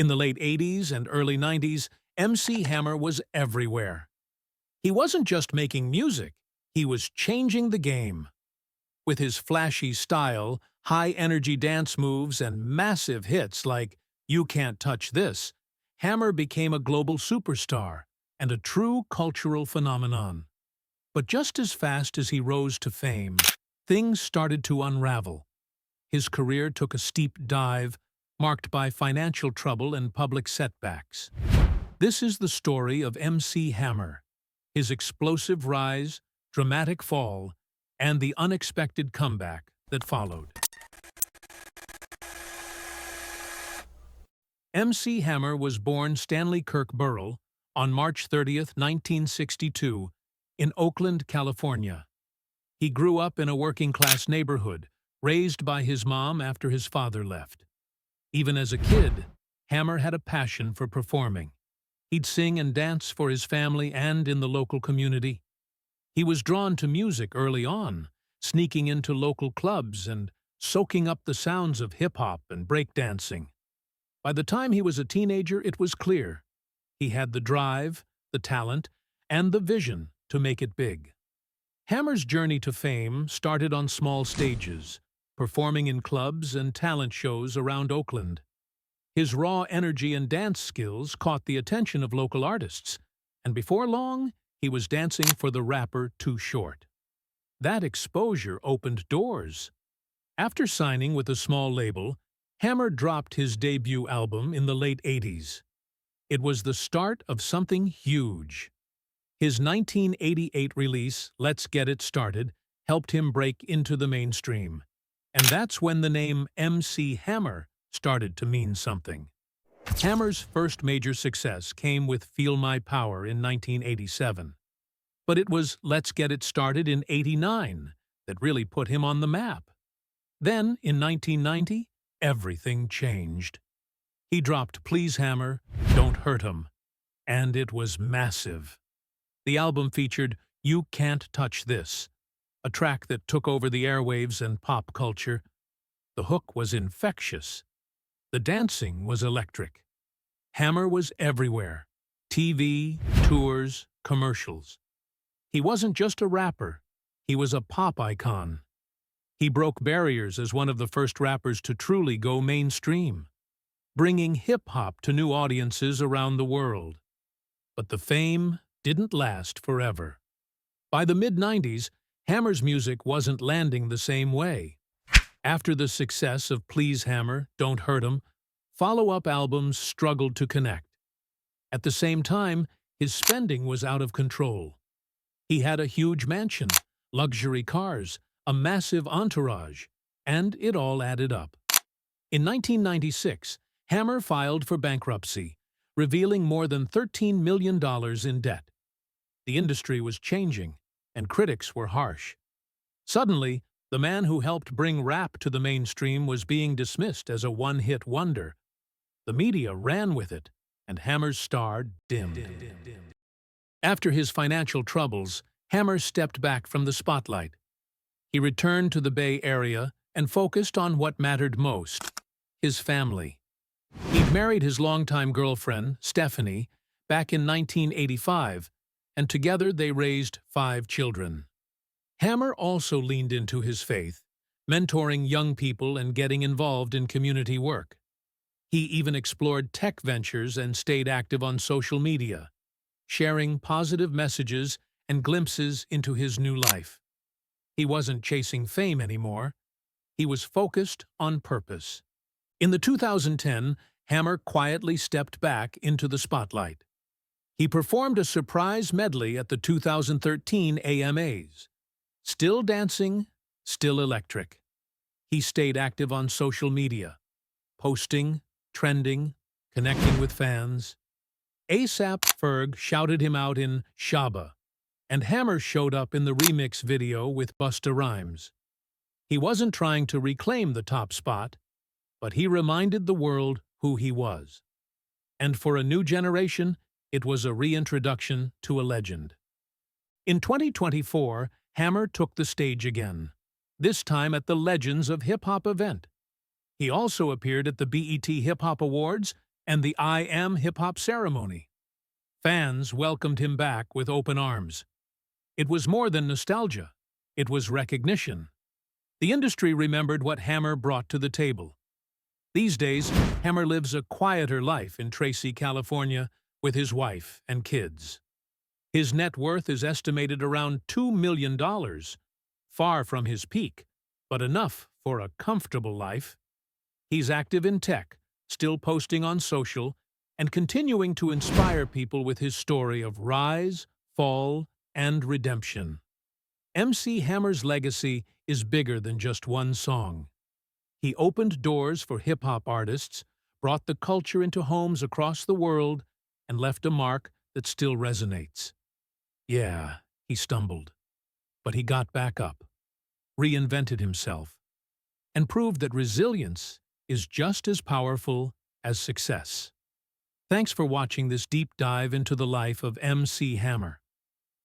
In the late 80s and early 90s, MC Hammer was everywhere. He wasn't just making music, he was changing the game. With his flashy style, high-energy dance moves, and massive hits like You Can't Touch This, Hammer became a global superstar and a true cultural phenomenon. But just as fast as he rose to fame, things started to unravel. His career took a steep dive, marked by financial trouble and public setbacks. This is the story of MC Hammer, his explosive rise, dramatic fall, and the unexpected comeback that followed. MC Hammer was born Stanley Kirk Burrell on March 30th, 1962, in Oakland, California. He grew up in a working-class neighborhood, raised by his mom after his father left. Even as a kid, Hammer had a passion for performing. He'd sing and dance for his family and in the local community. He was drawn to music early on, sneaking into local clubs and soaking up the sounds of hip-hop and breakdancing. By the time he was a teenager, it was clear. He had the drive, the talent, and the vision to make it big. Hammer's journey to fame started on small stages, performing in clubs and talent shows around Oakland. His raw energy and dance skills caught the attention of local artists, and before long, he was dancing for the rapper Too Short. That exposure opened doors. After signing with a small label, Hammer dropped his debut album in the late 80s. It was the start of something huge. His 1988 release, Let's Get It Started, helped him break into the mainstream. And that's when the name MC Hammer started to mean something. Hammer's first major success came with Feel My Power in 1987. But it was Let's Get It Started in '89 that really put him on the map. Then, in 1990, everything changed. He dropped Please Hammer, Don't Hurt 'Em, and it was massive. The album featured You Can't Touch This, a track that took over the airwaves and pop culture. The hook was infectious. The dancing was electric. Hammer was everywhere. TV, tours, commercials. He wasn't just a rapper. He was a pop icon. He broke barriers as one of the first rappers to truly go mainstream, bringing hip-hop to new audiences around the world. But the fame didn't last forever. By the mid-90s, Hammer's music wasn't landing the same way. After the success of Please Hammer, Don't Hurt 'Em, follow-up albums struggled to connect. At the same time, his spending was out of control. He had a huge mansion, luxury cars, a massive entourage, and it all added up. In 1996, Hammer filed for bankruptcy, revealing more than $13 million in debt. The industry was changing, and critics were harsh. Suddenly, the man who helped bring rap to the mainstream was being dismissed as a one-hit wonder. The media ran with it, and Hammer's star dimmed. After his financial troubles, Hammer stepped back from the spotlight. He returned to the Bay Area and focused on what mattered most: his family. He'd married his longtime girlfriend, Stephanie, back in 1985, and together they raised 5 children. Hammer also leaned into his faith, mentoring young people and getting involved in community work. He even explored tech ventures and stayed active on social media, sharing positive messages and glimpses into his new life. He wasn't chasing fame anymore. He was focused on purpose. In the 2010, Hammer quietly stepped back into the spotlight. He performed a surprise medley at the 2013 AMAs. Still dancing, still electric. He stayed active on social media, posting, trending, connecting with fans. A$AP Ferg shouted him out in Shaba, and Hammer showed up in the remix video with Busta Rhymes. He wasn't trying to reclaim the top spot, but he reminded the world who he was. And for a new generation, it was a reintroduction to a legend. In 2024, Hammer took the stage again, this time at the Legends of Hip Hop event. He also appeared at the BET Hip Hop Awards and the I Am Hip-Hop ceremony. Fans welcomed him back with open arms. It was more than nostalgia. It was recognition. The industry remembered what Hammer brought to the table. These days, Hammer lives a quieter life in Tracy, California, with his wife and kids. His net worth is estimated around $2 million, far from his peak, but enough for a comfortable life. He's active in tech, still posting on social, and continuing to inspire people with his story of rise, fall, and redemption. MC Hammer's legacy is bigger than just one song. He opened doors for hip-hop artists, brought the culture into homes across the world, and left a mark that still resonates. Yeah, he stumbled, but he got back up, reinvented himself, and proved that resilience is just as powerful as success. Thanks for watching this deep dive into the life of MC Hammer.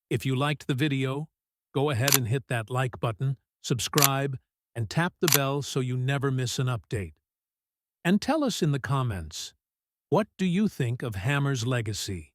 If you liked the video, go ahead and hit that like button, subscribe, and tap the bell so you never miss an update. And tell us in the comments, what do you think of Hammer's legacy?